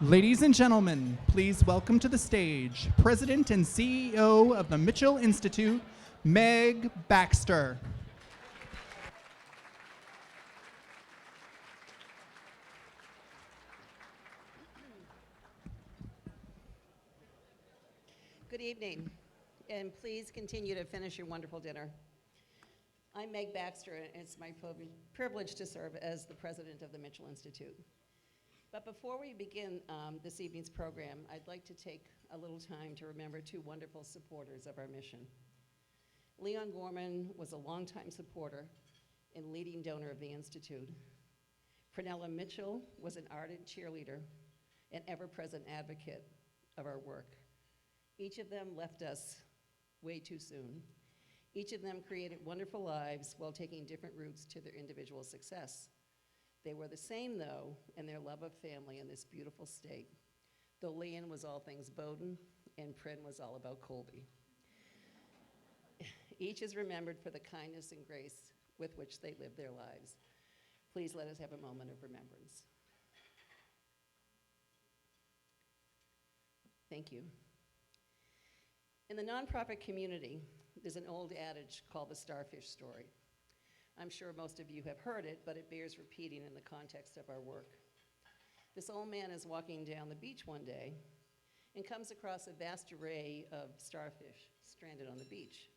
Ladies and gentlemen, please welcome to the stage President and CEO of the Mitchell Institute, Meg Baxter. Good evening, and please continue to finish your wonderful dinner. I'm Meg Baxter, and it's my privilege to serve as the president of the Mitchell Institute. But before we begin this evening's program, I'd like to take a little time to remember two wonderful supporters of our mission. Leon Gorman was a longtime supporter and leading donor of the Institute. Prunella Mitchell was an ardent cheerleader and ever-present advocate of our work. Each of them left us way too soon. Each of them created wonderful lives while taking different routes to their individual success. They were the same, though, in their love of family in this beautiful state, though Leon was all things Bowdoin and Prin was all about Colby. Each is remembered for the kindness and grace with which they lived their lives. Please let us have a moment of remembrance. Thank you. In the nonprofit community, there's an old adage called the starfish story. I'm sure most of you have heard it, but it bears repeating in the context of our work. This old man is walking down the beach one day and comes across a vast array of starfish stranded on the beach.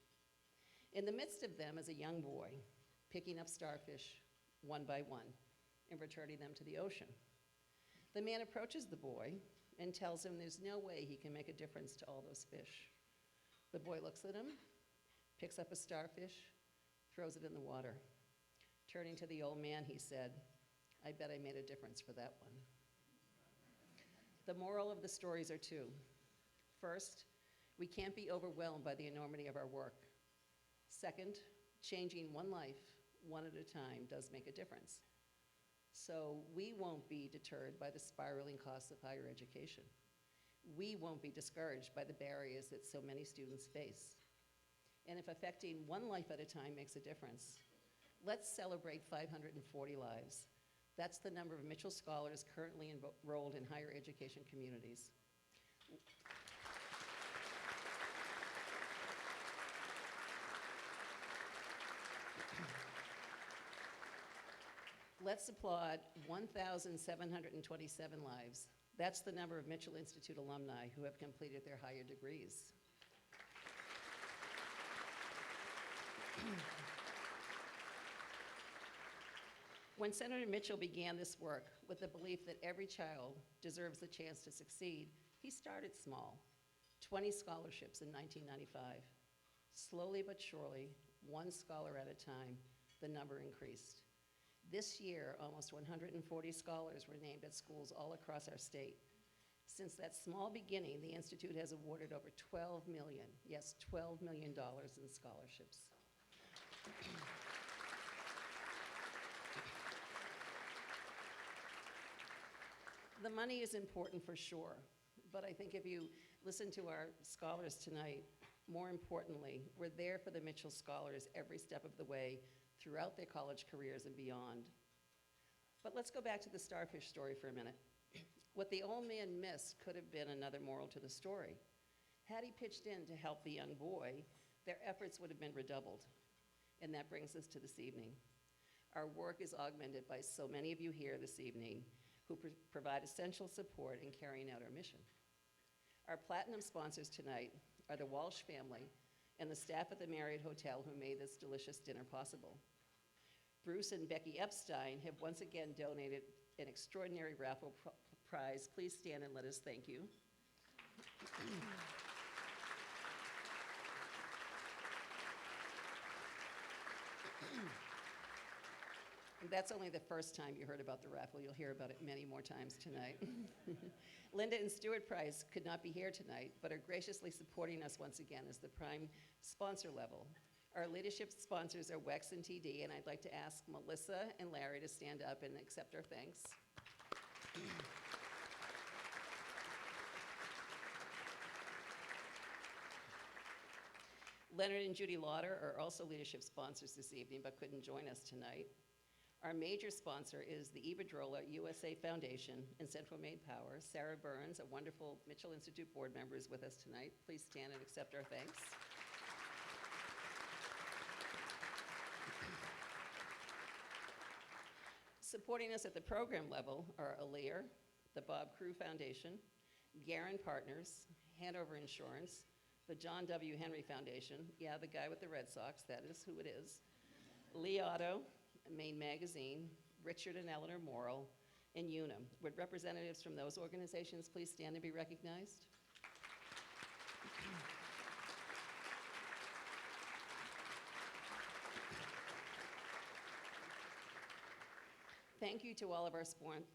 In the midst of them is a young boy picking up starfish one by one and returning them to the ocean. The man approaches the boy and tells him there's no way he can make a difference to all those fish. The boy looks at him, picks up a starfish, throws it in the water. Turning to the old man, he said, "I bet I made a difference for that one." The moral of the stories are two. First, we can't be overwhelmed by the enormity of our work. Second, changing one life, one at a time, does make a difference. So we won't be deterred by the spiraling costs of higher education. We won't be discouraged by the barriers that so many students face. And if affecting one life at a time makes a difference, let's celebrate 540 lives. That's the number of Mitchell scholars currently enrolled in higher education communities. Let's applaud 1,727 lives. That's the number of Mitchell Institute alumni who have completed their higher degrees. When Senator Mitchell began this work with the belief that every child deserves the chance to succeed, he started small, 20 scholarships in 1995. Slowly but surely, one scholar at a time, the number increased. This year, almost 140 scholars were named at schools all across our state. Since that small beginning, the Institute has awarded over $12 million, yes, $12 million in scholarships. The money is important for sure, but I think if you listen to our scholars tonight, more importantly, we're there for the Mitchell scholars every step of the way throughout their college careers and beyond. But let's go back to the starfish story for a minute. What the old man missed could have been another moral to the story. Had he pitched in to help the young boy, their efforts would have been redoubled. And that brings us to this evening. Our work is augmented by so many of you here this evening who provide essential support in carrying out our mission. Our platinum sponsors tonight are the Walsh family and the staff at the Marriott Hotel who made this delicious dinner possible. Bruce and Becky Epstein have once again donated an extraordinary raffle prize. Please stand and let us thank you. That's only the first time you heard about the raffle. You'll hear about it many more times tonight. Linda and Stuart Price could not be here tonight, but are graciously supporting us once again as the prime sponsor level. Our leadership sponsors are WEX and TD, and I'd like to ask Melissa and Larry to stand up and accept our thanks. Leonard and Judy Lauder are also leadership sponsors this evening, but couldn't join us tonight. Our major sponsor is the Iberdrola USA Foundation and Central Maine Power. Sarah Burns, a wonderful Mitchell Institute board member, is with us tonight. Please stand and accept our thanks. Supporting us at the program level are Alear, the Bob Crew Foundation, Guerin Partners, Hanover Insurance, the John W. Henry Foundation, yeah, the guy with the Red Sox, that is who it is, Lee Auto, Maine Magazine, Richard and Eleanor Morrill, and Unum. Would representatives from those organizations please stand and be recognized? Thank you to all of our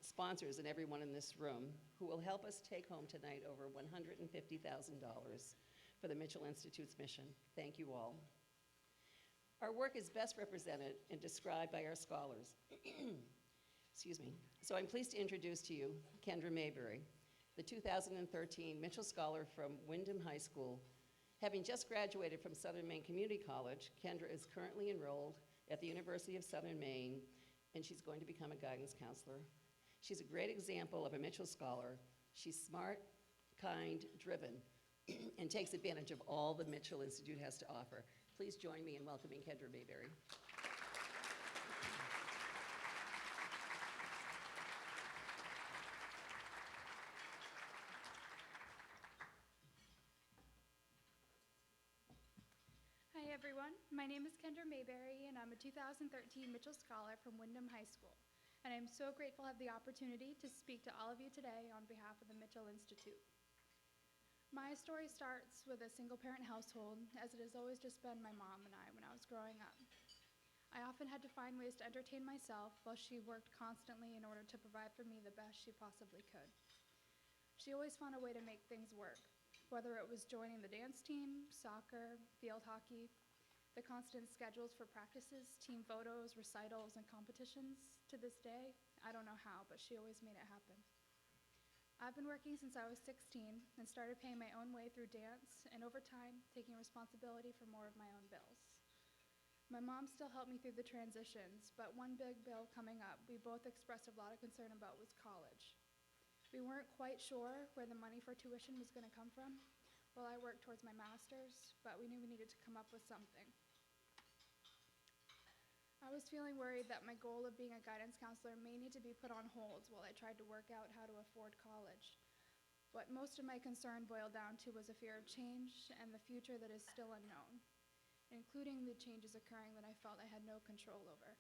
sponsors and everyone in this room who will help us take home tonight over $150,000 for the Mitchell Institute's mission. Thank you all. Our work is best represented and described by our scholars. Excuse me. So I'm pleased to introduce to you Kendra Mayberry, the 2013 Mitchell Scholar from Windham High School. Having just graduated from Southern Maine Community College, Kendra is currently enrolled at the University of Southern Maine, and she's going to become a guidance counselor. She's a great example of a Mitchell Scholar. She's smart, kind, driven, and takes advantage of all the Mitchell Institute has to offer. Please join me in welcoming Kendra Mayberry. Hi everyone, my name is Kendra Mayberry and I'm a 2013 Mitchell Scholar from Windham High School. And I'm so grateful to have the opportunity to speak to all of you today on behalf of the Mitchell Institute. My story starts with a single-parent household, as it has always just been my mom and I when I was growing up. I often had to find ways to entertain myself while she worked constantly in order to provide for me the best she possibly could. She always found a way to make things work, whether it was joining the dance team, soccer, field hockey, the constant schedules for practices, team photos, recitals, and competitions. To this day, I don't know how, but she always made it happen. I've been working since I was 16 and started paying my own way through dance, and over time, taking responsibility for more of my own bills. My mom still helped me through the transitions, but one big bill coming up we both expressed a lot of concern about was college. We weren't quite sure where the money for tuition was going to come from while I worked towards my master's, but we knew we needed to come up with something. I was feeling worried that my goal of being a guidance counselor may need to be put on hold while I tried to work out how to afford college. What most of my concern boiled down to was a fear of change and the future that is still unknown, including the changes occurring that I felt I had no control over.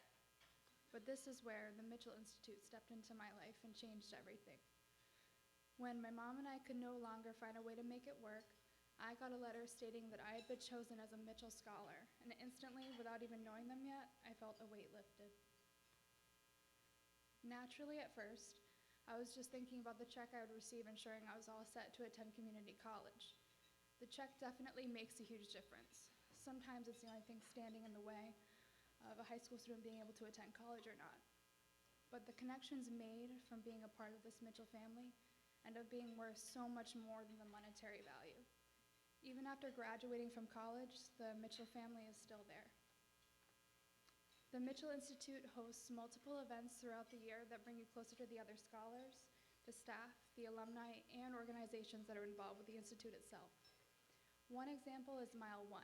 But this is where the Mitchell Institute stepped into my life and changed everything. When my mom and I could no longer find a way to make it work, I got a letter stating that I had been chosen as a Mitchell Scholar, and instantly, without even knowing them yet, I felt a weight lifted. Naturally, at first, I was just thinking about the check I would receive ensuring I was all set to attend community college. The check definitely makes a huge difference. Sometimes it's the only thing standing in the way of a high school student being able to attend college or not. But the connections made from being a part of this Mitchell family end up being worth so much more than the monetary value. Even after graduating from college, the Mitchell family is still there. The Mitchell Institute hosts multiple events throughout the year that bring you closer to the other scholars, the staff, the alumni, and organizations that are involved with the Institute itself. One example is Mile 1,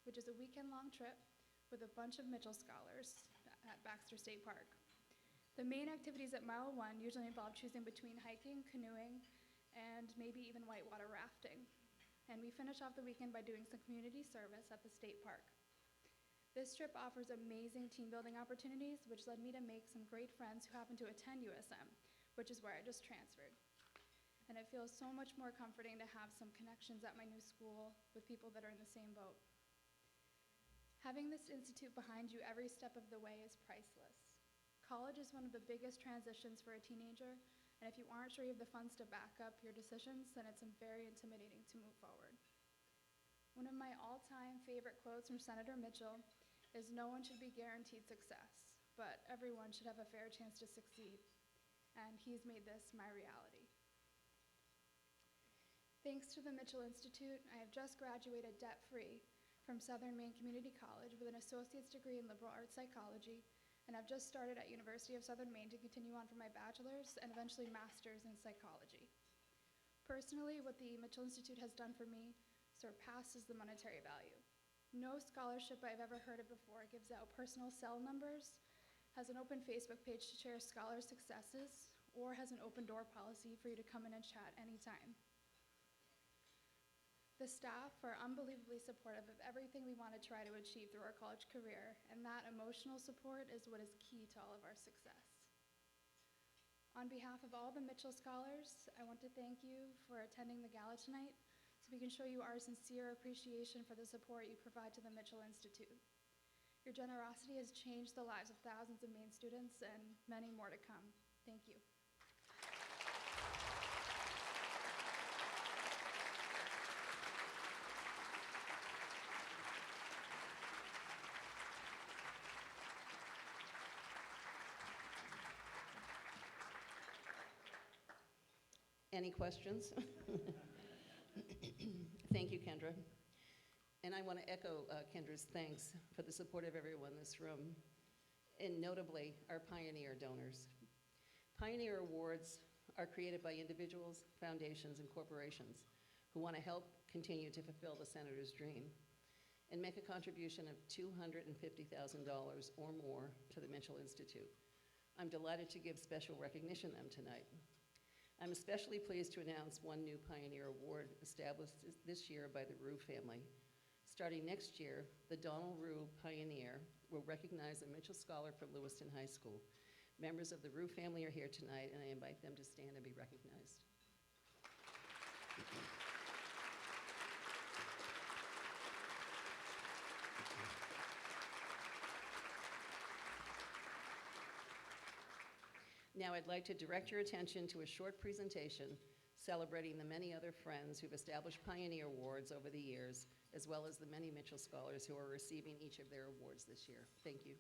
which is a weekend-long trip with a bunch of Mitchell scholars at Baxter State Park. The main activities at Mile 1 usually involve choosing between hiking, canoeing, and maybe even whitewater rafting. And we finish off the weekend by doing some community service at the state park. This trip offers amazing team building opportunities, which led me to make some great friends who happen to attend USM, which is where I just transferred. And it feels so much more comforting to have some connections at my new school with people that are in the same boat. Having this institute behind you every step of the way is priceless. College is one of the biggest transitions for a teenager, and if you aren't sure you have the funds to back up your decisions, then it's very intimidating to move forward. One of my all-time favorite quotes from Senator Mitchell is, "No one should be guaranteed success, but everyone should have a fair chance to succeed." And he's made this my reality. Thanks to the Mitchell Institute, I have just graduated debt-free from Southern Maine Community College with an associate's degree in liberal arts psychology and I've just started at University of Southern Maine to continue on for my bachelor's and eventually master's in psychology. Personally, what the Mitchell Institute has done for me surpasses the monetary value. No scholarship I've ever heard of before gives out personal cell numbers, has an open Facebook page to share scholar successes, or has an open door policy for you to come in and chat anytime. The staff are unbelievably supportive of everything we want to try to achieve through our college career, and that emotional support is what is key to all of our success. On behalf of all the Mitchell Scholars, I want to thank you for attending the gala tonight so we can show you our sincere appreciation for the support you provide to the Mitchell Institute. Your generosity has changed the lives of thousands of Maine students and many more to come. Thank you. Any questions? Thank you, Kendra. And I want to echo Kendra's thanks for the support of everyone in this room, and notably our Pioneer donors. Pioneer Awards are created by individuals, foundations, and corporations who want to help continue to fulfill the Senator's dream and make a contribution of $250,000 or more to the Mitchell Institute. I'm delighted to give special recognition to them tonight. I'm especially pleased to announce one new Pioneer Award established this year by the Rue family. Starting next year, the Donald Rue Pioneer will recognize a Mitchell Scholar from Lewiston High School. Members of the Rue family are here tonight, and I invite them to stand and be recognized. Now I'd like to direct your attention to a short presentation celebrating the many other friends who've established Pioneer Awards over the years, as well as the many Mitchell Scholars who are receiving each of their awards this year. Thank you.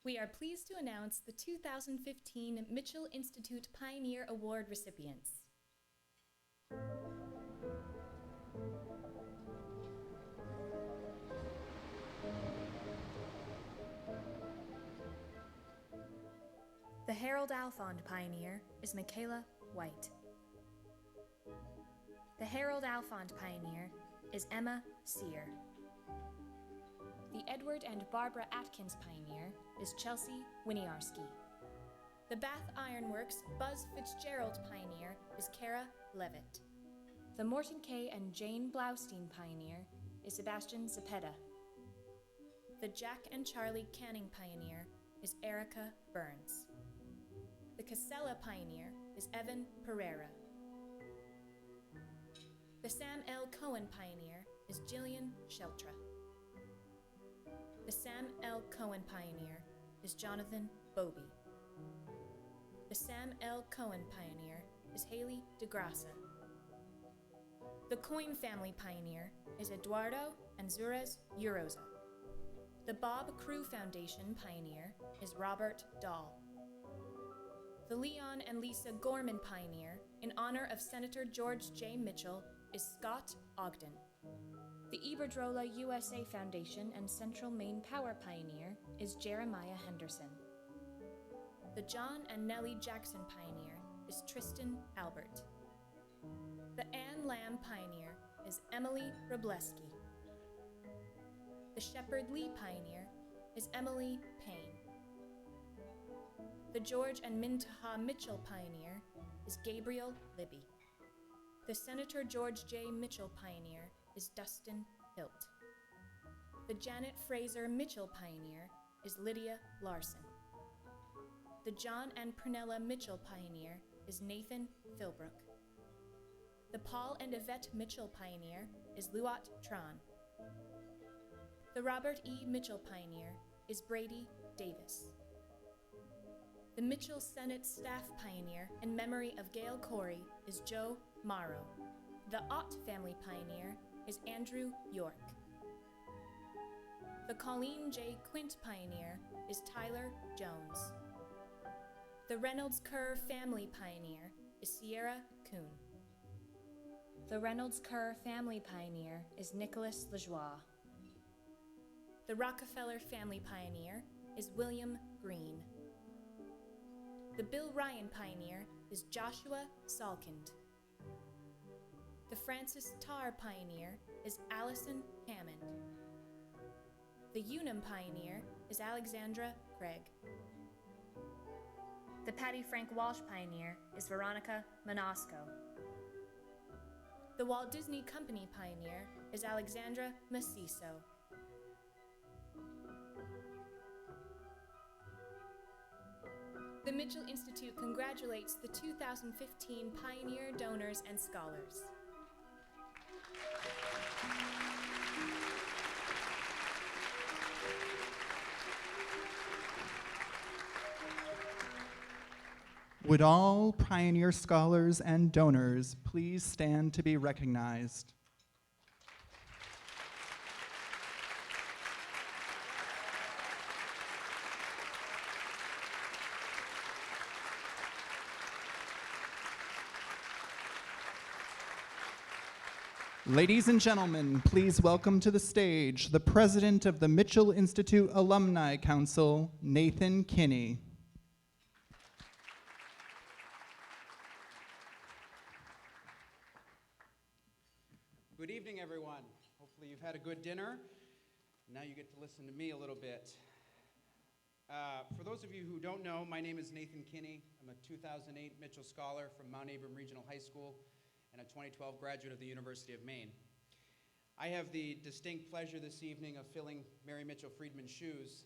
We are pleased to announce the 2015 Mitchell Institute Pioneer Award recipients. The Harold Alfond Pioneer is Michaela White. The Harold Alfond Pioneer is Emma Sear. The Edward and Barbara Atkins Pioneer is Chelsea Winiarski. The Bath Ironworks Buzz Fitzgerald Pioneer is Kara Levitt. The Morton K. and Jane Blaustein Pioneer is Sebastian Zepeda. The Jack and Charlie Canning Pioneer is Erica Burns. The Casella Pioneer is Evan Pereira. The Sam L. Cohen Pioneer is Jillian Sheltra. The Sam L. Cohen Pioneer is Jonathan Bobie. The Sam L. Cohen Pioneer is Haley DeGrassa. The Coyne Family Pioneer is Eduardo and Zurez Uroza. The Bob Crew Foundation Pioneer is Robert Dahl. The Leon and Lisa Gorman Pioneer, in honor of Senator George J. Mitchell, is Scott Ogden. The Iberdrola USA Foundation and Central Maine Power Pioneer is Jeremiah Henderson. The John and Nellie Jackson Pioneer is Tristan Albert. The Ann Lamb Pioneer is Emily Robleski. The Shepherd Lee Pioneer is Emily Payne. The George and Mintaha Mitchell Pioneer is Gabriel Libby. The Senator George J. Mitchell Pioneer is Dustin Hilt. The Janet Fraser Mitchell Pioneer is Lydia Larson. The John and Pernella Mitchell Pioneer is Nathan Philbrook. The Paul and Yvette Mitchell Pioneer is Luat Tran. The Robert E. Mitchell Pioneer is Brady Davis. The Mitchell Senate Staff Pioneer in memory of Gail Corey is Joe Morrow. The Ott Family Pioneer is Andrew York. The Colleen J. Quint Pioneer is Tyler Jones. The Reynolds Kerr Family Pioneer is Sierra Kuhn. The Reynolds Kerr Family Pioneer is Nicholas Lajoie. The Rockefeller family pioneer is William Green. The Bill Ryan pioneer is Joshua Salkind. The Francis Tarr pioneer is Allison Hammond. The Unum pioneer is Alexandra Craig. The Patty Frank Walsh pioneer is Veronica Manosco. The Walt Disney Company pioneer is Alexandra Maciso. The Mitchell Institute congratulates the 2015 Pioneer donors and scholars. Would all Pioneer scholars and donors please stand to be recognized? Ladies and gentlemen, please welcome to the stage the president of the Mitchell Institute Alumni Council, Nathan Kinney. Good evening, everyone. Hopefully you've had a good dinner. Now you get to listen to me a little bit. For those of you who don't know, my name is Nathan Kinney. I'm a 2008 Mitchell Scholar from Mount Abram Regional High School and a 2012 graduate of the University of Maine. I have the distinct pleasure this evening of filling Mary Mitchell Friedman's shoes,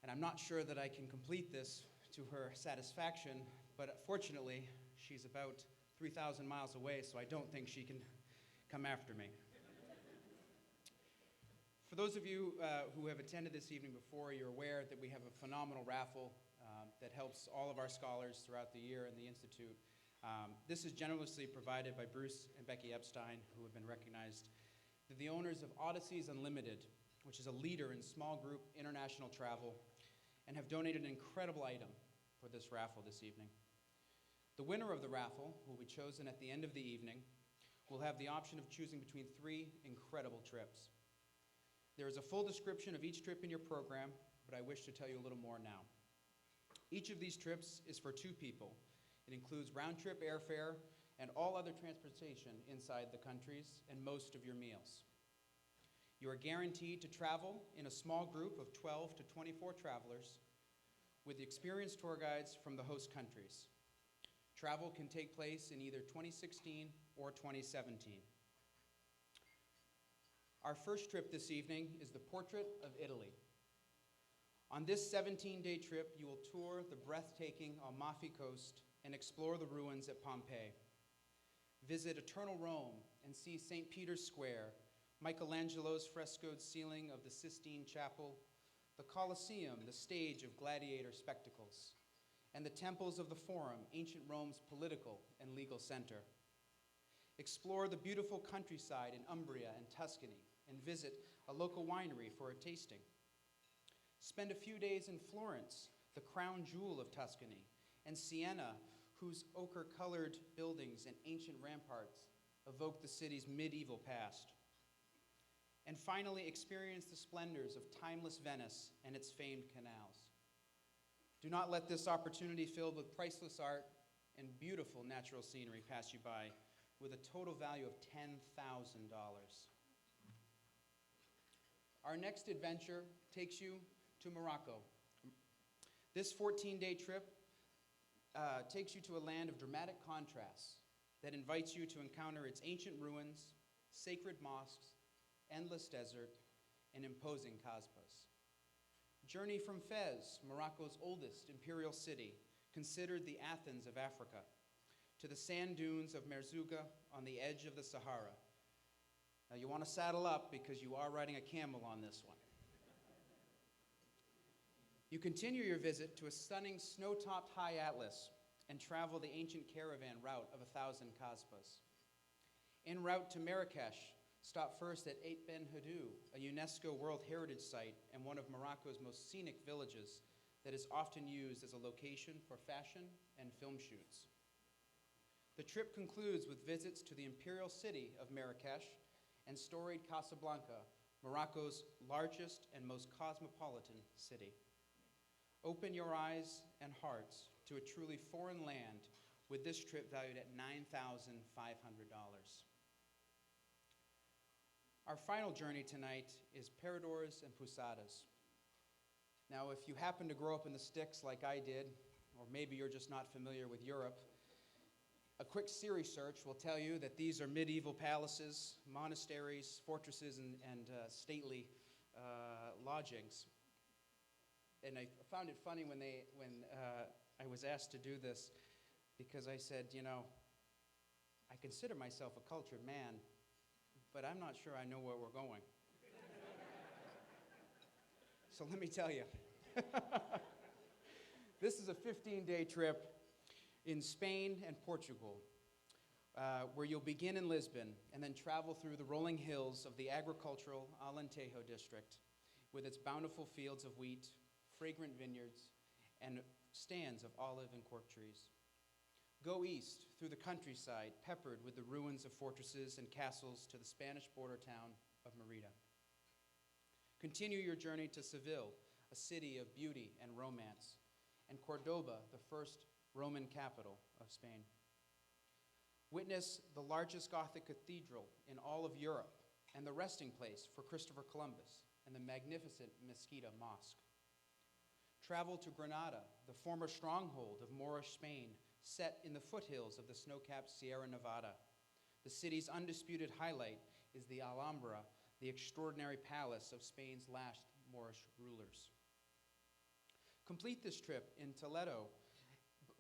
and I'm not sure that I can complete this to her satisfaction, but fortunately, she's about 3,000 miles away, so I don't think she can come after me. For those of you who have attended this evening before, you're aware that we have a phenomenal raffle that helps all of our scholars throughout the year in the Institute. This is generously provided by Bruce and Becky Epstein, who have been recognized. They're the owners of Odysseys Unlimited, which is a leader in small group international travel, and have donated an incredible item for this raffle this evening. The winner of the raffle will be chosen at the end of the evening. We'll have the option of choosing between 3 incredible trips. There is a full description of each trip in your program, but I wish to tell you a little more now. Each of these trips is for 2 people. It includes round-trip airfare and all other transportation inside the countries and most of your meals. You are guaranteed to travel in a small group of 12 to 24 travelers with experienced tour guides from the host countries. Travel can take place in either 2016 or 2017. Our first trip this evening is the Portrait of Italy. On this 17-day trip, you will tour the breathtaking Amalfi Coast and explore the ruins at Pompeii. Visit Eternal Rome and see St. Peter's Square, Michelangelo's frescoed ceiling of the Sistine Chapel, the Colosseum, the stage of gladiator spectacles, and the temples of the Forum, ancient Rome's political and legal center. Explore the beautiful countryside in Umbria and Tuscany and visit a local winery for a tasting. Spend a few days in Florence, the crown jewel of Tuscany, and Siena, whose ochre-colored buildings and ancient ramparts evoke the city's medieval past. And finally, experience the splendors of timeless Venice and its famed canals. Do not let this opportunity filled with priceless art and beautiful natural scenery pass you by with a total value of $10,000. Our next adventure takes you to Morocco. This 14-day trip takes you to a land of dramatic contrasts that invites you to encounter its ancient ruins, sacred mosques, endless desert, and imposing Kasbahs. Journey from Fez, Morocco's oldest imperial city, considered the Athens of Africa, to the sand dunes of Merzouga on the edge of the Sahara. Now you want to saddle up because you are riding a camel on this one. You continue your visit to a stunning snow-topped high atlas and travel the ancient caravan route of 1,000 Kasbahs. En route to Marrakesh, stop first at Ait Ben Haddou, a UNESCO World Heritage Site and one of Morocco's most scenic villages that is often used as a location for fashion and film shoots. The trip concludes with visits to the imperial city of Marrakesh and storied Casablanca, Morocco's largest and most cosmopolitan city. Open your eyes and hearts to a truly foreign land with this trip valued at $9,500. Our final journey tonight is Paradores and Posadas. Now, if you happen to grow up in the sticks like I did, or maybe you're just not familiar with Europe, a quick Siri search will tell you that these are medieval palaces, monasteries, fortresses, and stately lodgings. And I found it funny when I was asked to do this, because I said, you know, I consider myself a cultured man, but I'm not sure I know where we're going. So let me tell you. This is a 15-day trip in Spain and Portugal, where you'll begin in Lisbon and then travel through the rolling hills of the agricultural Alentejo district with its bountiful fields of wheat, fragrant vineyards, and stands of olive and cork trees. Go east through the countryside, peppered with the ruins of fortresses and castles, to the Spanish border town of Merida. Continue your journey to Seville, a city of beauty and romance, and Cordoba, the first Roman capital of Spain. Witness the largest Gothic cathedral in all of Europe and the resting place for Christopher Columbus and the magnificent Mesquita Mosque. Travel to Granada, the former stronghold of Moorish Spain, set in the foothills of the snow-capped Sierra Nevada. The city's undisputed highlight is the Alhambra, the extraordinary palace of Spain's last Moorish rulers. Complete this trip in Toledo,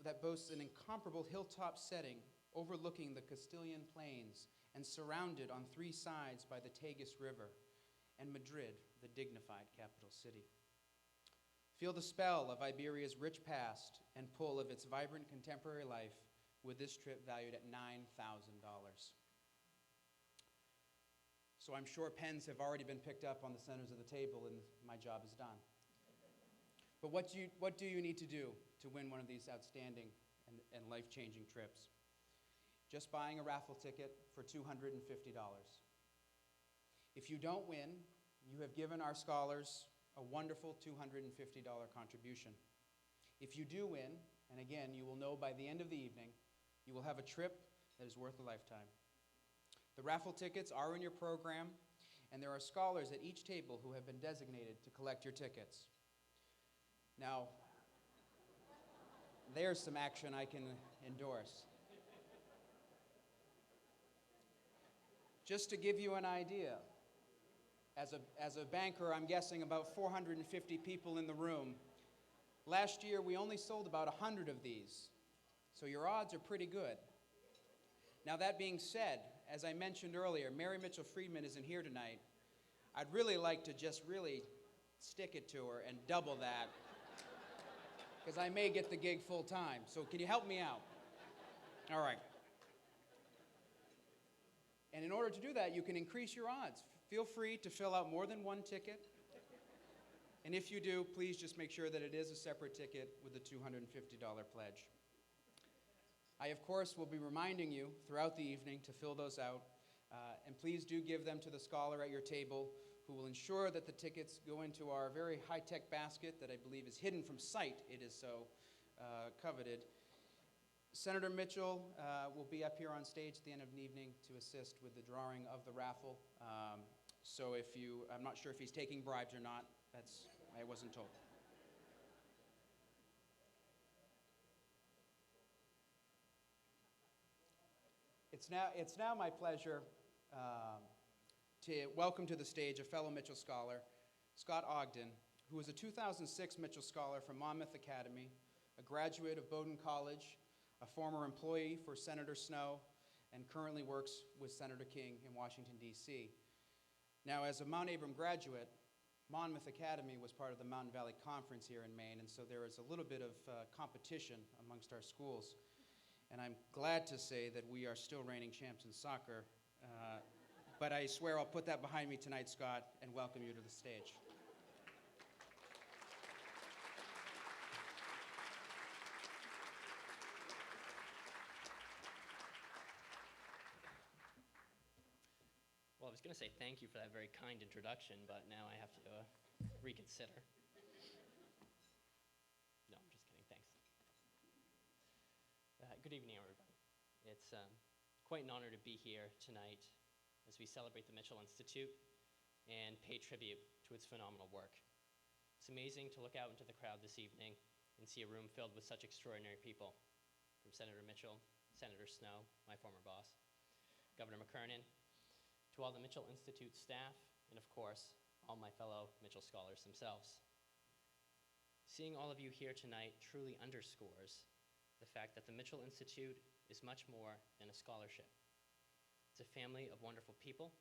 that boasts an incomparable hilltop setting overlooking the Castilian plains and surrounded on three sides by the Tagus River, and Madrid, the dignified capital city. Feel the spell of Iberia's rich past and pull of its vibrant contemporary life with this trip valued at $9,000. So I'm sure pens have already been picked up on the centers of the table and my job is done. But what do you need to do to win one of these outstanding and life-changing trips? Just buying a raffle ticket for $250. If you don't win, you have given our scholars a wonderful $250 contribution. If you do win, and again, you will know by the end of the evening, you will have a trip that is worth a lifetime. The raffle tickets are in your program, and there are scholars at each table who have been designated to collect your tickets. Now, there's some action I can endorse. Just to give you an idea, as a banker, I'm guessing about 450 people in the room. Last year, we only sold about 100 of these, so your odds are pretty good. Now, that being said, as I mentioned earlier, Mary Mitchell Friedman isn't here tonight. I'd really like to just really stick it to her and double that, because I may get the gig full time. So can you help me out? All right. And in order to do that, you can increase your odds. Feel free to fill out more than one ticket. And if you do, please just make sure that it is a separate ticket with a $250 pledge. I, of course, will be reminding you throughout the evening to fill those out. And please do give them to the scholar at your table, who will ensure that the tickets go into our very high-tech basket that I believe is hidden from sight. It is so coveted. Senator Mitchell will be up here on stage at the end of the evening to assist with the drawing of the raffle. So I'm not sure if he's taking bribes or not. I wasn't told. It's now my pleasure to welcome to the stage a fellow Mitchell Scholar, Scott Ogden, who is a 2006 Mitchell Scholar from Monmouth Academy, a graduate of Bowdoin College, a former employee for Senator Snowe, and currently works with Senator King in Washington, D.C. Now, as a Mount Abram graduate, Monmouth Academy was part of the Mountain Valley Conference here in Maine, and so there is a little bit of competition amongst our schools. And I'm glad to say that we are still reigning champs in soccer, but I swear I'll put that behind me tonight, Scott, and welcome you to the stage. Well, I was going going to say thank you for that very kind introduction, but now I have to reconsider. No, I'm just kidding. Thanks. Good evening, everybody. It's quite an honor to be here tonight as we celebrate the Mitchell Institute and pay tribute to its phenomenal work. It's amazing to look out into the crowd this evening and see a room filled with such extraordinary people, from Senator Mitchell, Senator Snowe, my former boss, Governor McKernan, to all the Mitchell Institute staff, and of course, all my fellow Mitchell scholars themselves. Seeing all of you here tonight truly underscores the fact that the Mitchell Institute is much more than a scholarship. It's a family of wonderful people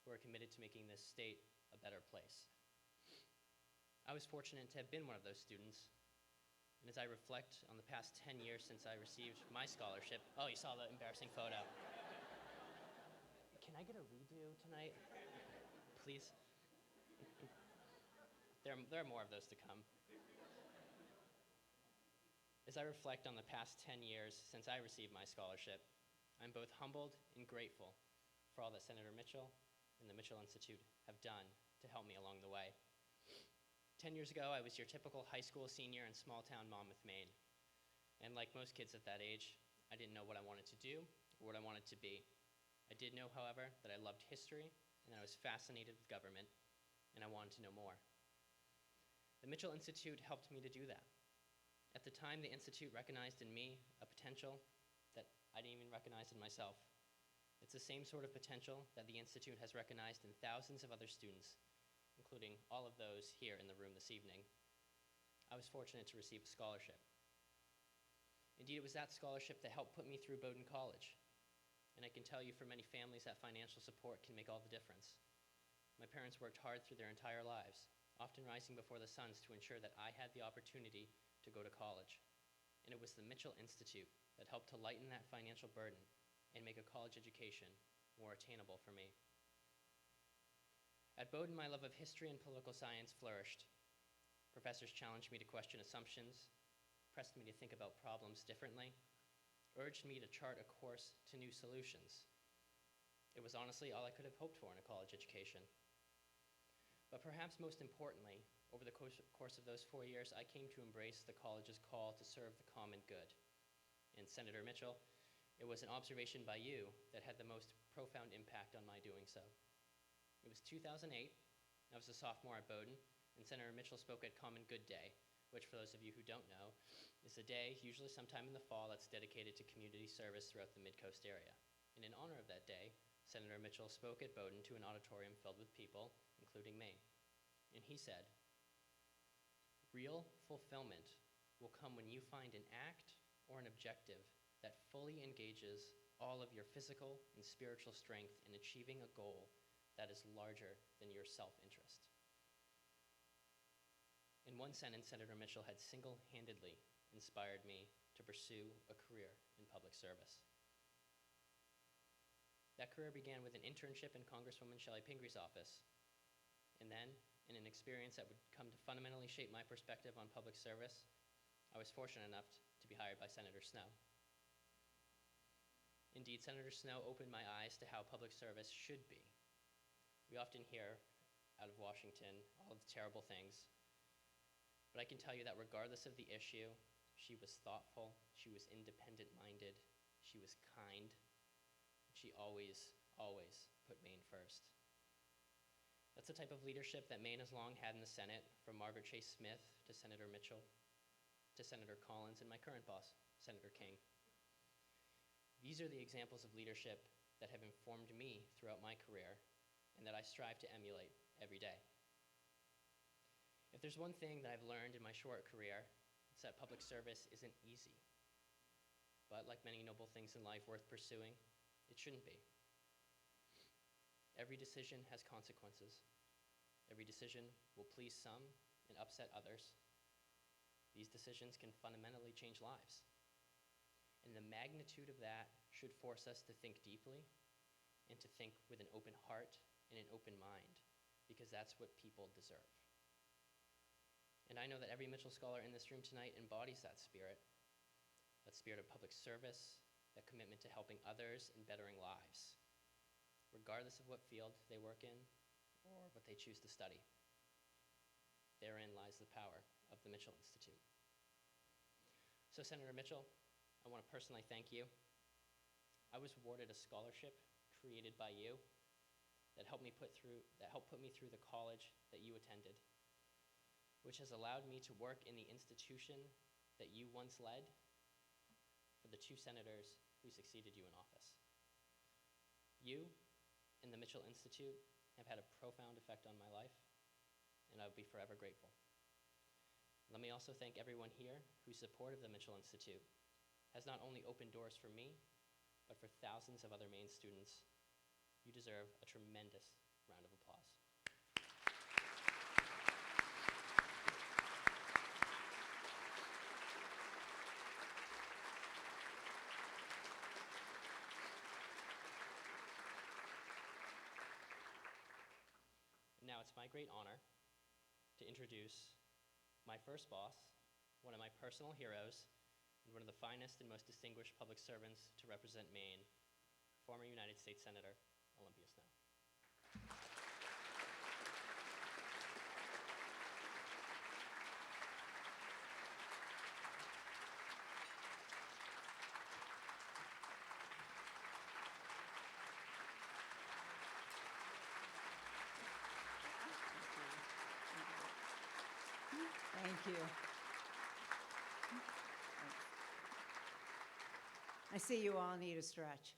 who are committed to making this state a better place. I was fortunate to have been one of those students, and as I reflect on the past 10 years since I received my scholarship, oh, you saw the embarrassing photo. Can I get a redo tonight, please? There are more of those to come. As I reflect on the past 10 years since I received my scholarship, I'm both humbled and grateful for all that Senator Mitchell and the Mitchell Institute have done to help me along the way. 10 years ago, I was your typical high school senior in small-town Monmouth, Maine. And like most kids at that age, I didn't know what I wanted to do or what I wanted to be. I did know, however, that I loved history and that I was fascinated with government, and I wanted to know more. The Mitchell Institute helped me to do that. At the time, the Institute recognized in me a potential that I didn't even recognize in myself. It's the same sort of potential that the Institute has recognized in thousands of other students, including all of those here in the room this evening. I was fortunate to receive a scholarship. Indeed, it was that scholarship that helped put me through Bowdoin College. And I can tell you for many families that financial support can make all the difference. My parents worked hard through their entire lives, often rising before the suns to ensure that I had the opportunity to go to college. And it was the Mitchell Institute that helped to lighten that financial burden and make a college education more attainable for me. At Bowdoin, my love of history and political science flourished. Professors challenged me to question assumptions, pressed me to think about problems differently, urged me to chart a course to new solutions. It was honestly all I could have hoped for in a college education. But perhaps most importantly, over the course of those 4 years, I came to embrace the college's call to serve the common good. And Senator Mitchell, it was an observation by you that had the most profound impact on my doing so. It was 2008, I was a sophomore at Bowdoin, and Senator Mitchell spoke at Common Good Day, which for those of you who don't know, is a day, usually sometime in the fall, that's dedicated to community service throughout the Mid-Coast area. And in honor of that day, Senator Mitchell spoke at Bowdoin to an auditorium filled with people, including me. And he said, "Real fulfillment will come when you find an act or an objective that fully engages all of your physical and spiritual strength in achieving a goal that is larger than your self-interest." In one sentence, Senator Mitchell had single-handedly inspired me to pursue a career in public service. That career began with an internship in Congresswoman Shelley Pingree's office, and then, in an experience that would come to fundamentally shape my perspective on public service, I was fortunate enough to be hired by Senator Snowe. Indeed, Senator Snowe opened my eyes to how public service should be. We often hear out of Washington all of the terrible things, but I can tell you that regardless of the issue, she was thoughtful, she was independent-minded, she was kind, she always, always put Maine first. That's the type of leadership that Maine has long had in the Senate, from Margaret Chase Smith to Senator Mitchell, to Senator Collins, and my current boss, Senator King. These are the examples of leadership that have informed me throughout my career and that I strive to emulate every day. If there's one thing that I've learned in my short career, it's that public service isn't easy. But like many noble things in life worth pursuing, it shouldn't be. Every decision has consequences. Every decision will please some and upset others. These decisions can fundamentally change lives. And the magnitude of that should force us to think deeply and to think with an open heart and an open mind, because that's what people deserve. And I know that every Mitchell Scholar in this room tonight embodies that spirit of public service, that commitment to helping others and bettering lives. regardless of what field they work in or what they choose to study. Therein lies the power of the Mitchell Institute. So Senator Mitchell, I want to personally thank you. I was awarded a scholarship created by you that helped put me through the college that you attended, which has allowed me to work in the institution that you once led for the 2 senators who succeeded you in office. You and the Mitchell Institute have had a profound effect on my life, and I'll be forever grateful. Let me also thank everyone here whose support of the Mitchell Institute has not only opened doors for me, but for thousands of other Maine students. You deserve a tremendous round of applause. Now it's my great honor to introduce my first boss, one of my personal heroes, and one of the finest and most distinguished public servants to represent Maine, former United States Senator Olympia Snowe. Thank you. I see you all need a stretch.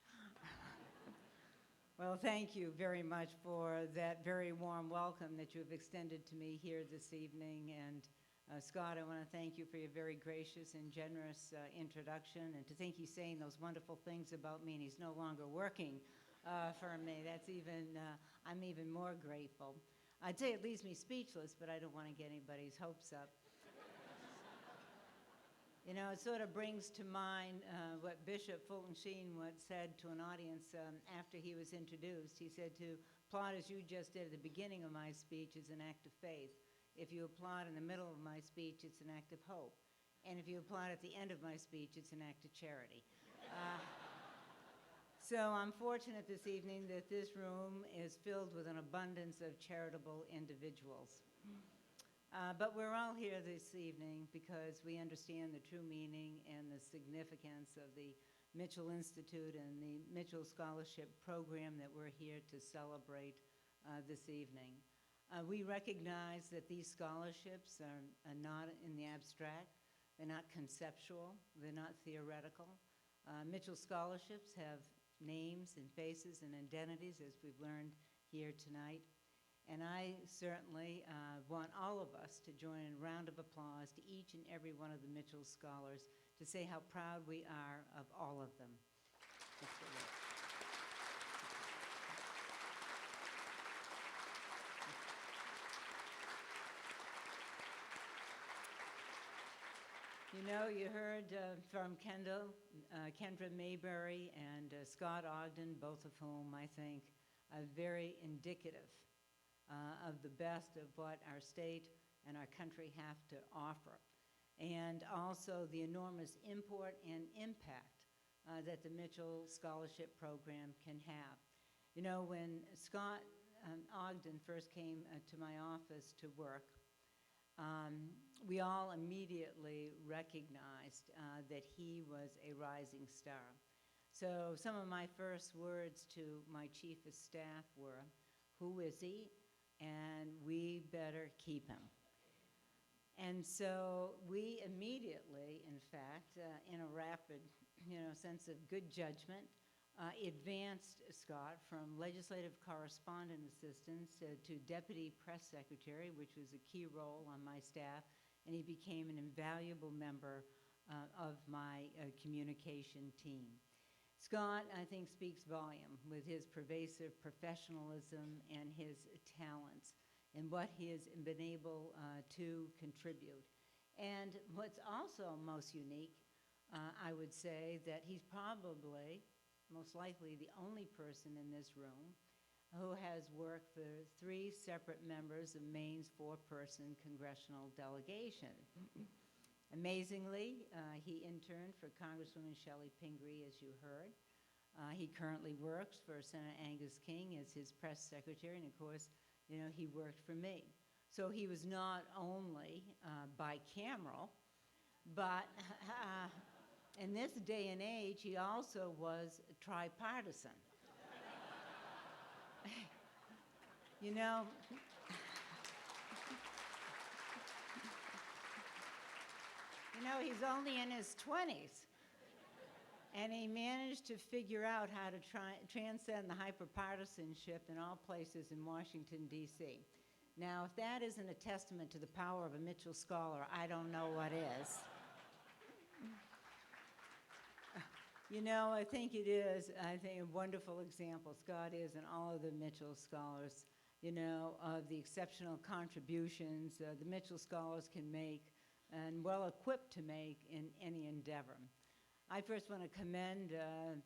Well, thank you very much for that very warm welcome that you have extended to me here this evening. And Scott, I want to thank you for your very gracious and generous introduction, and to think he's saying those wonderful things about me and he's no longer working for me. That's even, I'm even more grateful. I'd say it leaves me speechless, but I don't want to get anybody's hopes up. You know, it sort of brings to mind what Bishop Fulton Sheen once said to an audience after he was introduced. He said, to applaud as you just did at the beginning of my speech is an act of faith. If you applaud in the middle of my speech, it's an act of hope. And if you applaud at the end of my speech, it's an act of charity. So I'm fortunate this evening that this room is filled with an abundance of charitable individuals. But we're all here this evening because we understand the true meaning and the significance of the Mitchell Institute and the Mitchell Scholarship Program that we're here to celebrate this evening. We recognize that these scholarships are not in the abstract, they're not conceptual, they're not theoretical. Mitchell scholarships have names and faces and identities, as we've learned here tonight. And I certainly want all of us to join in a round of applause to each and every one of the Mitchell scholars to say how proud we are of all of them. You know, you heard from Kendra Mayberry and Scott Ogden, both of whom I think are very indicative of the best of what our state and our country have to offer, and also the enormous import and impact that the Mitchell Scholarship Program can have. You know, when Scott Ogden first came to my office to work, we all immediately recognized that he was a rising star. So some of my first words to my chief of staff were, "Who is he? And we better keep him." And so we immediately, in fact, in a rapid, sense of good judgment, advanced Scott from legislative correspondent assistant to deputy press secretary, which was a key role on my staff, and he became an invaluable member of my communication team. Scott, I think, speaks volume with his pervasive professionalism and his talents and what he has been able to contribute. And what's also most unique, I would say, that he's probably, most likely, the only person in this room who has worked for 3 separate members of Maine's 4-person congressional delegation. Amazingly, he interned for Congresswoman Shelley Pingree, as you heard. He currently works for Senator Angus King as his press secretary, and of course, you know, he worked for me. So he was not only bicameral, but in this day and age, he also was tripartisan. You know, he's only in his 20s. And he managed to figure out how to transcend the hyperpartisanship in all places in Washington, D.C. Now, if that isn't a testament to the power of a Mitchell Scholar, I don't know what is. You know, I think it is, a wonderful example. Scott is, and all of the Mitchell Scholars, you know, of the exceptional contributions the Mitchell Scholars can make and well-equipped to make in any endeavor. I first want to commend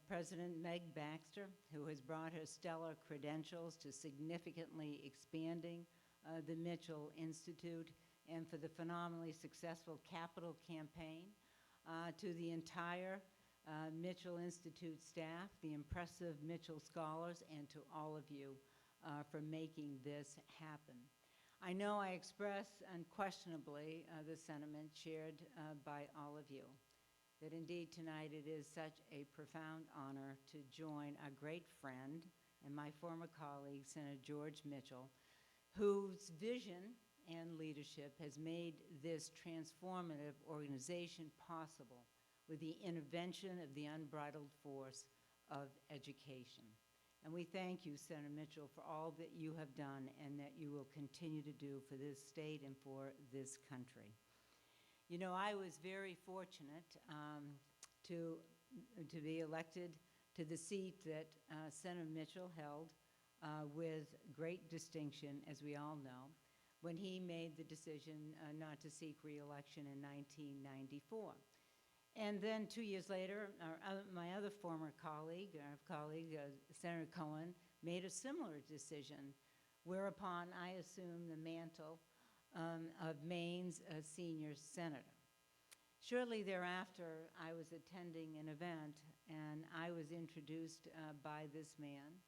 President Meg Baxter, who has brought her stellar credentials to significantly expanding the Mitchell Institute, and for the phenomenally successful capital campaign, to the entire Mitchell Institute staff, the impressive Mitchell Scholars, and to all of you for making this happen. I know I express unquestionably the sentiment shared by all of you, that indeed tonight it is such a profound honor to join a great friend and my former colleague, Senator George Mitchell, whose vision and leadership has made this transformative organization possible with the intervention of the unbridled force of education. And we thank you, Senator Mitchell, for all that you have done and that you will continue to do for this state and for this country. You know, I was very fortunate to be elected to the seat that Senator Mitchell held with great distinction, as we all know, when he made the decision not to seek re-election in 1994. And then 2 years later, my other former colleague, Senator Cohen, made a similar decision, whereupon I assumed the mantle of Maine's senior senator. Shortly thereafter, I was attending an event, and I was introduced by this man,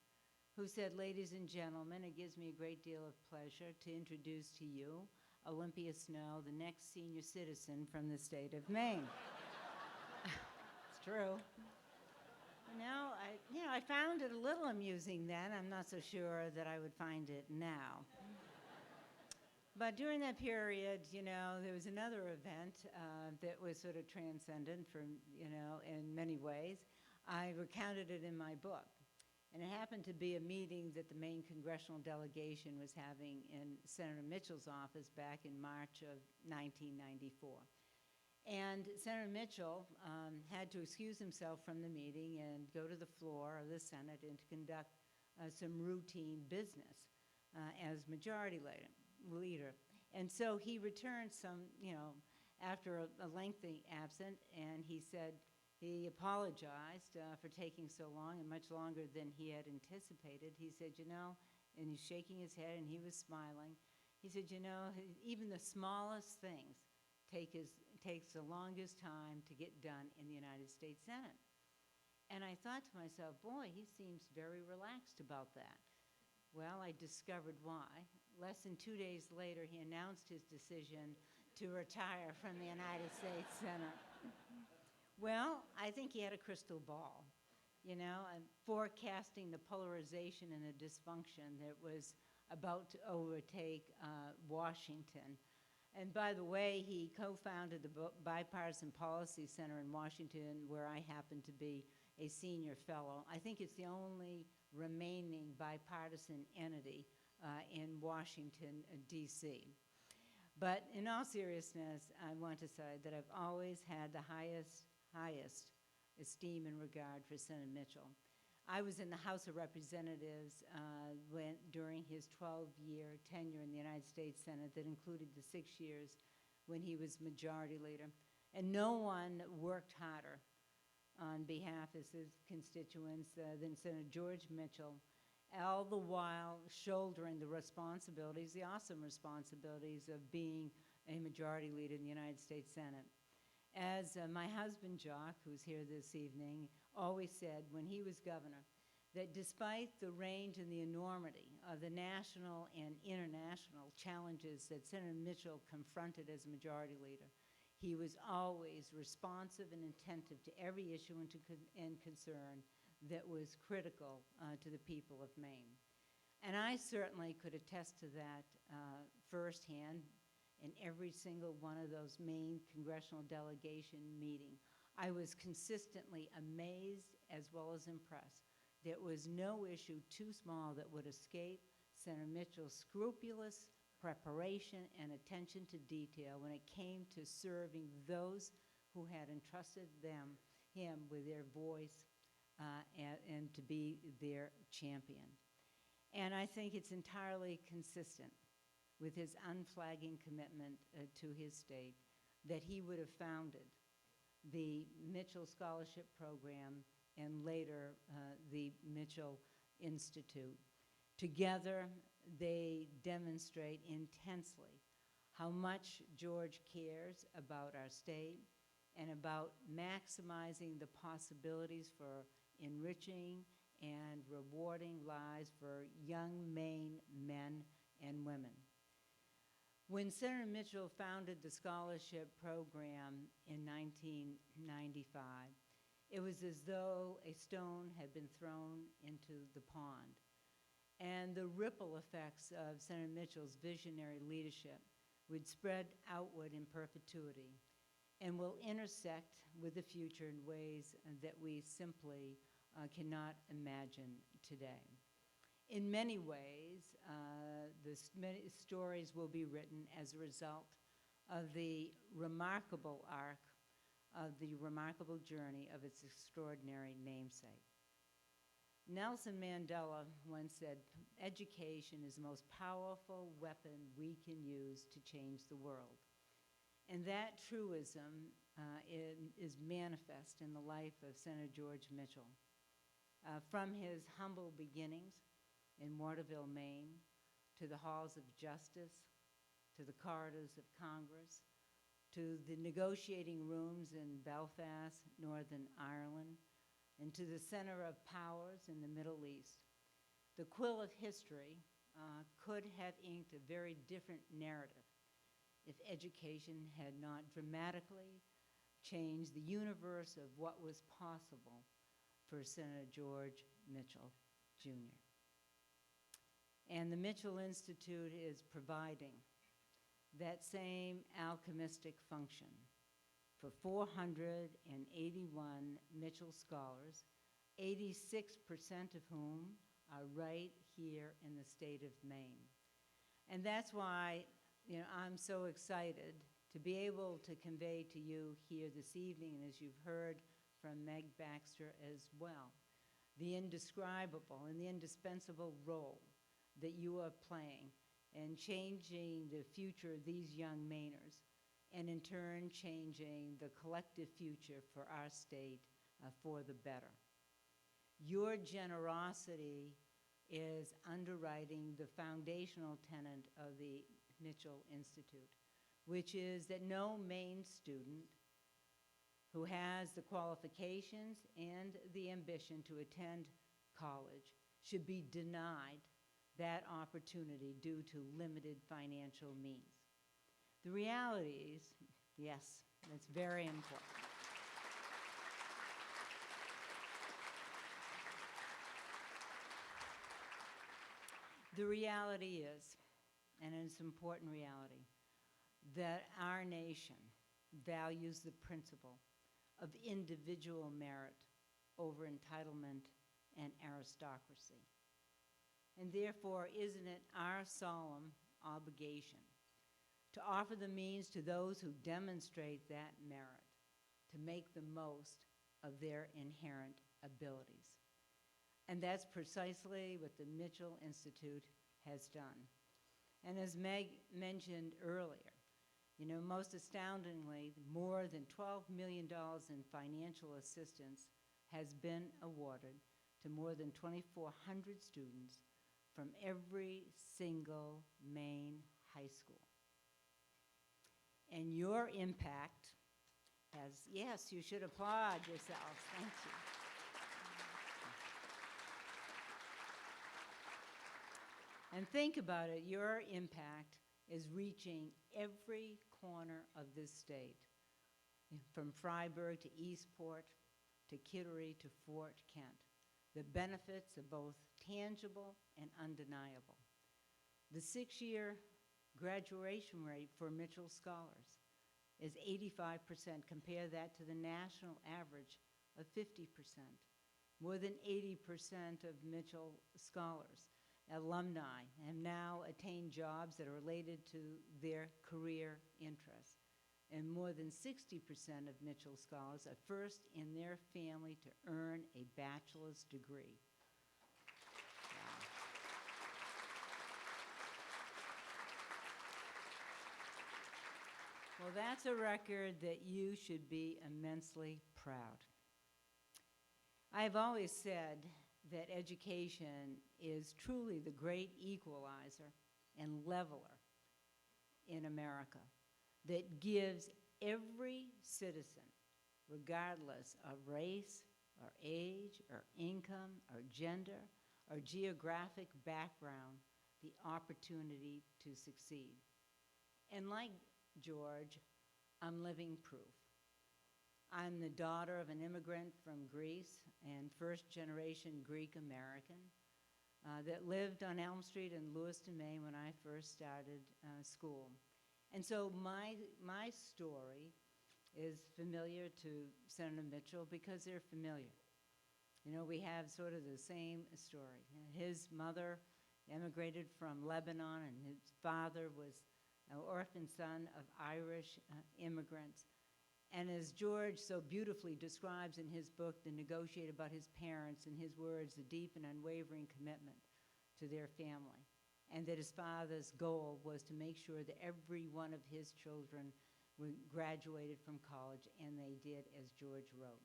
who said, "Ladies and gentlemen, it gives me a great deal of pleasure to introduce to you Olympia Snowe, the next senior citizen from the state of Maine." It's true. I found it a little amusing then. I'm not so sure that I would find it now. But during that period, there was another event that was sort of transcendent in many ways. I recounted it in my book. And it happened to be a meeting that the Maine congressional delegation was having in Senator Mitchell's office back in March of 1994. And Senator Mitchell had to excuse himself from the meeting and go to the floor of the Senate and to conduct some routine business as majority leader. And so he returned after a lengthy absence, and he said he apologized for taking so long and much longer than he had anticipated. He said, and he's shaking his head and he was smiling. He said, even the smallest things takes the longest time to get done in the United States Senate. And I thought to myself, boy, he seems very relaxed about that. Well, I discovered why. Less than 2 days later, he announced his decision to retire from the United States Senate. Well, I think he had a crystal ball, and forecasting the polarization and the dysfunction that was about to overtake Washington. And by the way, he co-founded the Bipartisan Policy Center in Washington, where I happen to be a senior fellow. I think it's the only remaining bipartisan entity in Washington, D.C. But in all seriousness, I want to say that I've always had the highest esteem and regard for Senator Mitchell. I was in the House of Representatives during his 12-year tenure in the United States Senate that included the 6 years when he was majority leader. And no one worked harder on behalf of his constituents than Senator George Mitchell, all the while shouldering the responsibilities, the awesome responsibilities of being a majority leader in the United States Senate. As my husband, Jock, who's here this evening, always said when he was governor that despite the range and the enormity of the national and international challenges that Senator Mitchell confronted as majority leader, he was always responsive and attentive to every issue and concern that was critical to the people of Maine. And I certainly could attest to that firsthand in every single one of those Maine congressional delegation meetings. I was consistently amazed as well as impressed. There was no issue too small that would escape Senator Mitchell's scrupulous preparation and attention to detail when it came to serving those who had entrusted him with their voice and to be their champion. And I think it's entirely consistent with his unflagging commitment to his state that he would have founded the Mitchell Scholarship Program and later the Mitchell Institute. Together, they demonstrate intensely how much George cares about our state and about maximizing the possibilities for enriching and rewarding lives for young Maine men and women. When Senator Mitchell founded the scholarship program in 1995, it was as though a stone had been thrown into the pond. And the ripple effects of Senator Mitchell's visionary leadership would spread outward in perpetuity and will intersect with the future in ways that we simply cannot imagine today. In many ways, many stories will be written as a result of the remarkable arc of the remarkable journey of its extraordinary namesake. Nelson Mandela once said, "Education is the most powerful weapon we can use to change the world." And that truism is manifest in the life of Senator George Mitchell. From his humble beginnings in Waterville, Maine, to the halls of justice, to the corridors of Congress, to the negotiating rooms in Belfast, Northern Ireland, and to the center of powers in the Middle East, the quill of history could have inked a very different narrative if education had not dramatically changed the universe of what was possible for Senator George Mitchell, Jr. And the Mitchell Institute is providing that same alchemistic function for 481 Mitchell scholars, 86% of whom are right here in the state of Maine. And that's why I'm so excited to be able to convey to you here this evening, and as you've heard from Meg Baxter as well, the indescribable and the indispensable role that you are playing in changing the future of these young Mainers, and in turn changing the collective future for our state for the better. Your generosity is underwriting the foundational tenet of the Mitchell Institute, which is that no Maine student who has the qualifications and the ambition to attend college should be denied that opportunity due to limited financial means. The reality is, yes, that's very important. The reality is, and it's an important reality, that our nation values the principle of individual merit over entitlement and aristocracy. And therefore, isn't it our solemn obligation to offer the means to those who demonstrate that merit to make the most of their inherent abilities? And that's precisely what the Mitchell Institute has done. And as Meg mentioned earlier, most astoundingly, more than $12 million in financial assistance has been awarded to more than 2,400 students from every single Maine high school. And your impact has, yes, you should applaud yourselves, thank you. And think about it, your impact is reaching every corner of this state, from Freiburg to Eastport, to Kittery to Fort Kent. The benefits are both tangible and undeniable. The 6-year graduation rate for Mitchell scholars is 85%. Compare that to the national average of 50%. More than 80% of Mitchell scholars, alumni, have now attained jobs that are related to their career interests. And more than 60% of Mitchell scholars are first in their family to earn a bachelor's degree. Well, that's a record that you should be immensely proud. I've always said that education is truly the great equalizer and leveler in America that gives every citizen, regardless of race or age or income or gender or geographic background, the opportunity to succeed. And like George, I'm living proof. I'm the daughter of an immigrant from Greece and first-generation Greek-American that lived on Elm Street in Lewiston, Maine when I first started school. And so my story is familiar to Senator Mitchell because they're familiar. You know, we have sort of the same story. His mother immigrated from Lebanon, and his father was an orphan son of Irish immigrants. And as George so beautifully describes in his book, The Negotiate, about his parents, in his words, the deep and unwavering commitment to their family, and that his father's goal was to make sure that every one of his children graduated from college, and they did, as George wrote.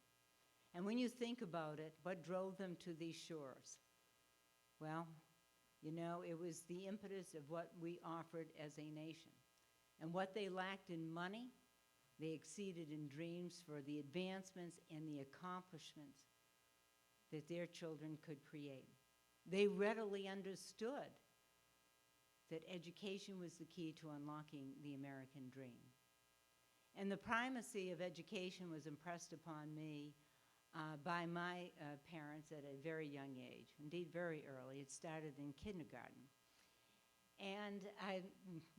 And when you think about it, what drove them to these shores? Well, you know, it was the impetus of what we offered as a nation. And what they lacked in money, they exceeded in dreams for the advancements and the accomplishments that their children could create. They readily understood that education was the key to unlocking the American dream. And the primacy of education was impressed upon me by my parents at a very young age, indeed very early. It started in kindergarten. And I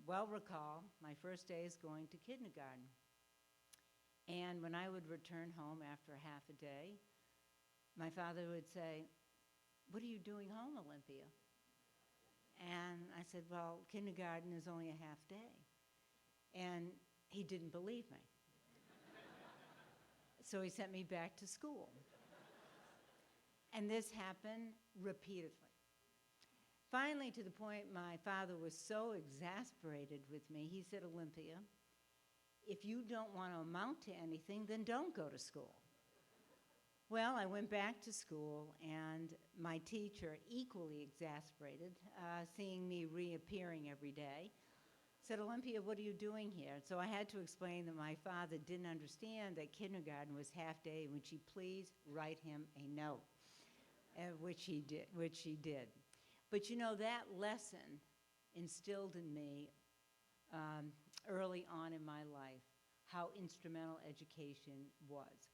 well recall my first days going to kindergarten. And when I would return home after half a day, my father would say, "What are you doing home, Olympia?" And I said, "Well, kindergarten is only a half day." And he didn't believe me. So he sent me back to school. And this happened repeatedly. Finally, to the point my father was so exasperated with me, he said, "Olympia, if you don't want to amount to anything, then don't go to school." Well, I went back to school, and my teacher, equally exasperated, seeing me reappearing every day, said, "Olympia, what are you doing here?" So I had to explain that my father didn't understand that kindergarten was half day, and would she please write him a note, which he did. But you know, that lesson instilled in me early on in my life how instrumental education was.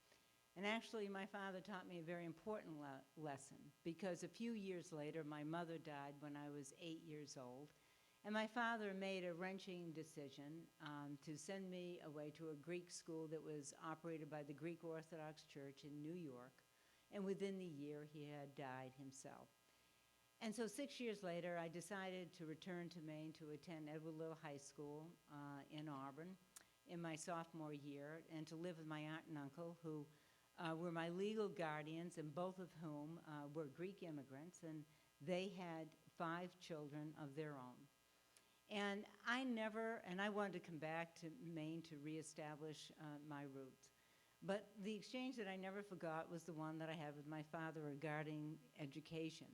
And actually, my father taught me a very important lesson, because a few years later, my mother died when I was 8 years old, and my father made a wrenching decision to send me away to a Greek school that was operated by the Greek Orthodox Church in New York, and within the year, he had died himself. And so 6 years later, I decided to return to Maine to attend Edward Little High School in Auburn in my sophomore year, and to live with my aunt and uncle, who were my legal guardians, and both of whom were Greek immigrants, and they had 5 children of their own. And I wanted to come back to Maine to reestablish my roots. But the exchange that I never forgot was the one that I had with my father regarding education.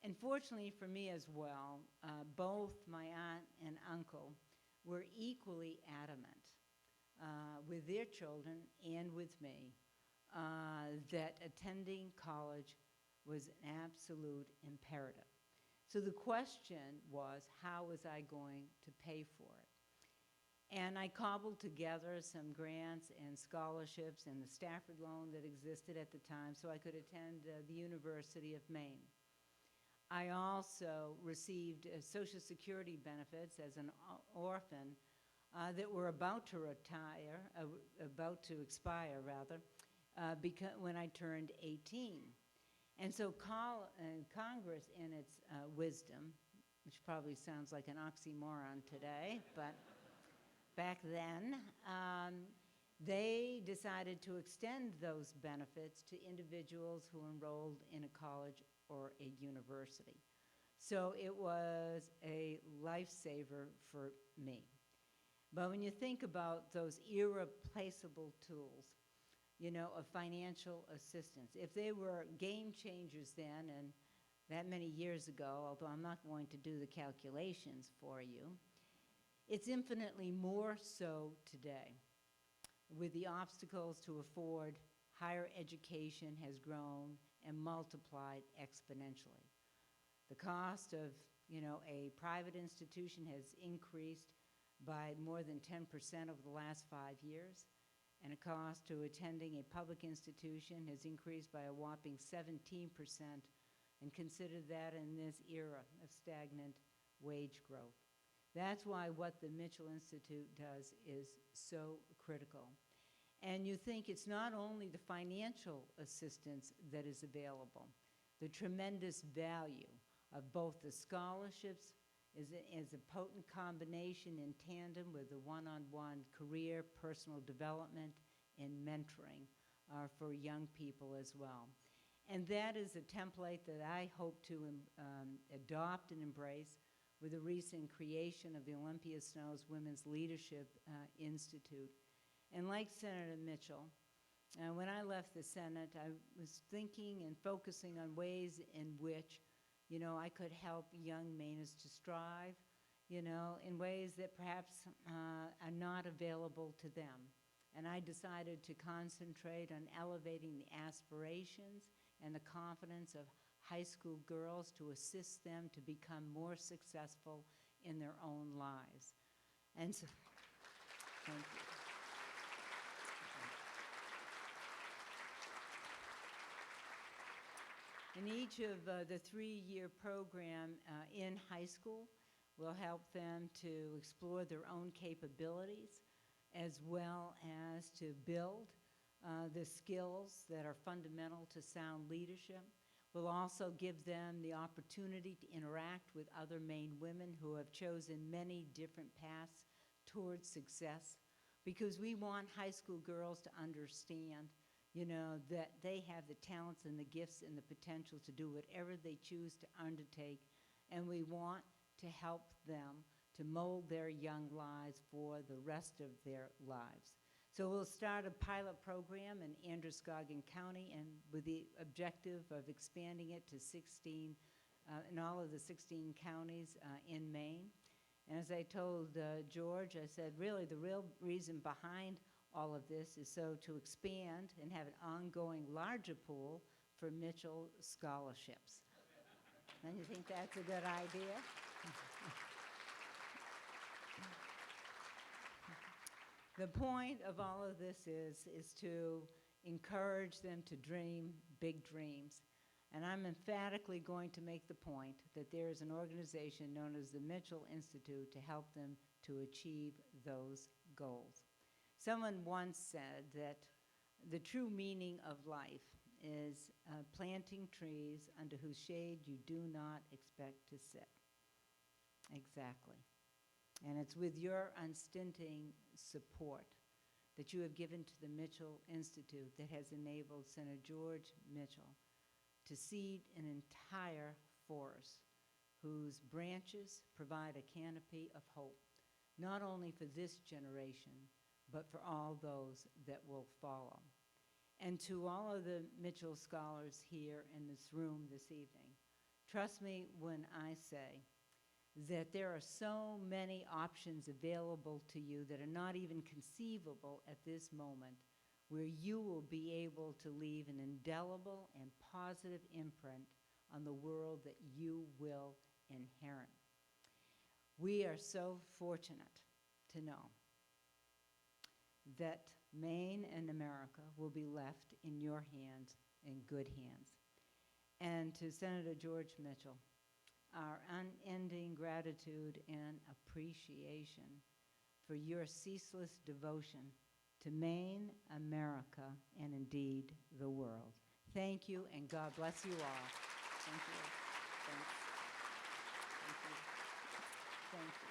And fortunately for me as well, both my aunt and uncle were equally adamant with their children and with me that attending college was an absolute imperative. So the question was, how was I going to pay for it? And I cobbled together some grants and scholarships and the Stafford loan that existed at the time so I could attend the University of Maine. I also received Social Security benefits as an orphan that were about to expire rather, when I turned 18. And so Congress, in its wisdom, which probably sounds like an oxymoron today, but back then, they decided to extend those benefits to individuals who enrolled in a college or a university. So it was a lifesaver for me. But when you think about those irreplaceable tools, you know, of financial assistance, if they were game changers then and that many years ago, although I'm not going to do the calculations for you, it's infinitely more so today. With the obstacles to afford higher education has grown and multiplied exponentially. The cost of, you know, a private institution has increased by more than 10% over the last 5 years, and a cost to attending a public institution has increased by a whopping 17%, and consider that in this era of stagnant wage growth. That's why what the Mitchell Institute does is so critical. And you think it's not only the financial assistance that is available, the tremendous value of both the scholarships is a potent combination in tandem with the one-on-one career, personal development, and mentoring for young people as well. And that is a template that I hope to adopt and embrace with the recent creation of the Olympia Snow's Women's Leadership Institute. And like Senator Mitchell, when I left the Senate, I was thinking and focusing on ways in which, you know, I could help young Mainers to strive, you know, in ways that perhaps are not available to them. And I decided to concentrate on elevating the aspirations and the confidence of high school girls to assist them to become more successful in their own lives. And so, thank you. And each of the 3-year program in high school will help them to explore their own capabilities as well as to build the skills that are fundamental to sound leadership. We'll also give them the opportunity to interact with other Maine women who have chosen many different paths towards success, because we want high school girls to understand, you know, that they have the talents and the gifts and the potential to do whatever they choose to undertake, and we want to help them to mold their young lives for the rest of their lives. So we'll start a pilot program in Androscoggin County, and with the objective of expanding it to 16, in all of the 16 counties in Maine. And as I told George, I said, really the real reason behind all of this is so to expand and have an ongoing larger pool for Mitchell scholarships. And you think that's a good idea? The point of all of this is to encourage them to dream big dreams. And I'm emphatically going to make the point that there is an organization known as the Mitchell Institute to help them to achieve those goals. Someone once said that the true meaning of life is planting trees under whose shade you do not expect to sit. Exactly. And it's with your unstinting support that you have given to the Mitchell Institute that has enabled Senator George Mitchell to seed an entire forest whose branches provide a canopy of hope, not only for this generation, but for all those that will follow. And to all of the Mitchell scholars here in this room this evening, trust me when I say that there are so many options available to you that are not even conceivable at this moment, where you will be able to leave an indelible and positive imprint on the world that you will inherent. We are so fortunate to know that Maine and America will be left in your hands, in good hands. And to Senator George Mitchell, our unending gratitude and appreciation for your ceaseless devotion to Maine, America, and indeed the world. Thank you, and God bless you all. Thank you. Thanks. Thank you. Thank you.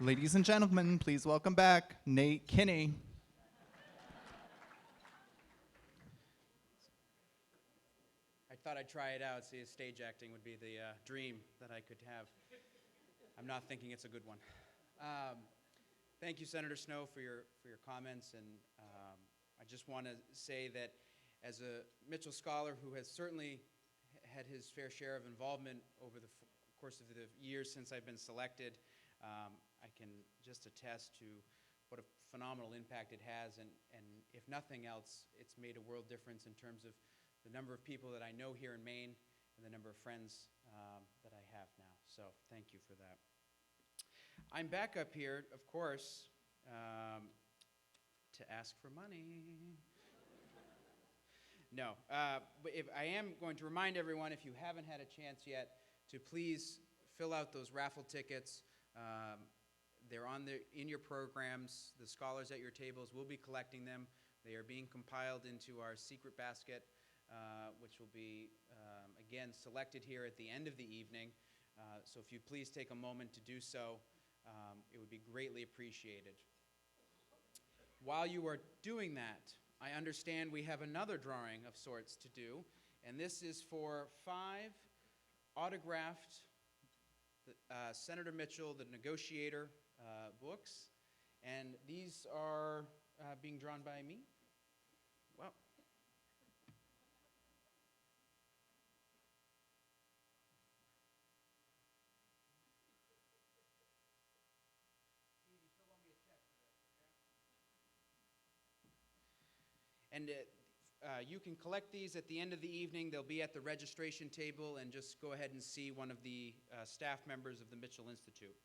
Ladies and gentlemen, please welcome back Nate Kinney. I thought I'd try it out, see if stage acting would be the dream that I could have. I'm not thinking it's a good one. Thank you, Senator Snowe, for your comments, and I just want to say that as a Mitchell Scholar who has certainly had his fair share of involvement over the course of the years since I've been selected, I can just attest to what a phenomenal impact it has, and if nothing else, it's made a world difference in terms of the number of people that I know here in Maine and the number of friends that I have now. So thank you for that. I'm back up here, of course, to ask for money. No, but if I am going to remind everyone, if you haven't had a chance yet, to please fill out those raffle tickets. They're in your programs. The scholars at your tables will be collecting them. They are being compiled into our secret basket, which will be, again, selected here at the end of the evening. So if you'd please take a moment to do so, it would be greatly appreciated. While you are doing that, I understand we have another drawing of sorts to do, and this is for 5 autographed Senator Mitchell, the Negotiator books, and these are being drawn by me. Wow. And you can collect these at the end of the evening. They'll be at the registration table, and just go ahead and see one of the staff members of the Mitchell Institute.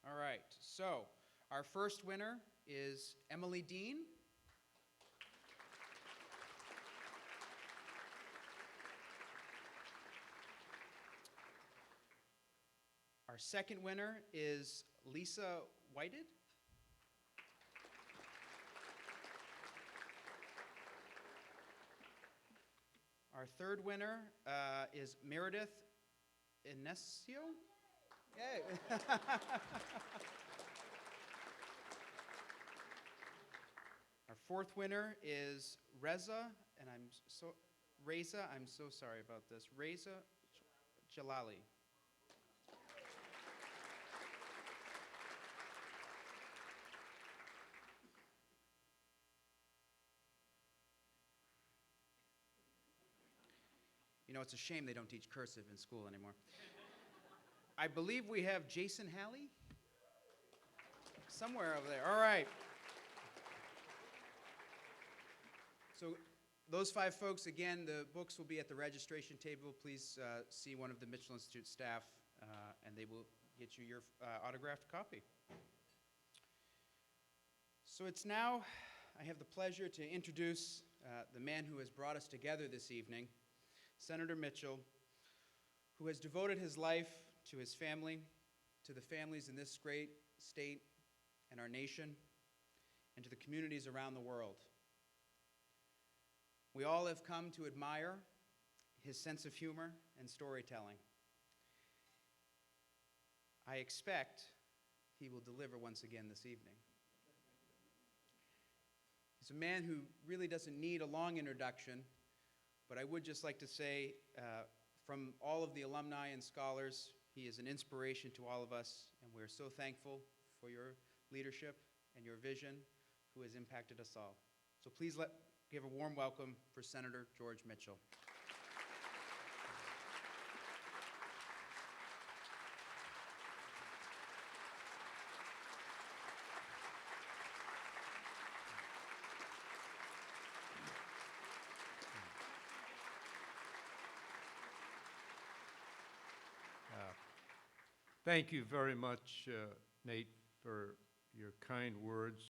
All right, so our first winner is Emily Dean. Our second winner is Lisa Whited. Our third winner is Meredith Inesio. Yay. Our fourth winner is Reza, and I'm so sorry about this. Reza Jalali. You know, it's a shame they don't teach cursive in school anymore. I believe we have Jason Halley somewhere over there. All right. So those 5 folks, again, the books will be at the registration table. Please see one of the Mitchell Institute staff, and they will get you your autographed copy. So it's now, I have the pleasure to introduce the man who has brought us together this evening, Senator Mitchell, who has devoted his life to his family, to the families in this great state and our nation, and to the communities around the world. We all have come to admire his sense of humor and storytelling. I expect he will deliver once again this evening. He's a man who really doesn't need a long introduction, but I would just like to say, from all of the alumni and scholars, he is an inspiration to all of us, and we're so thankful for your leadership and your vision who has impacted us all. So please give a warm welcome for Senator George Mitchell. Thank you very much, Nate, for your kind words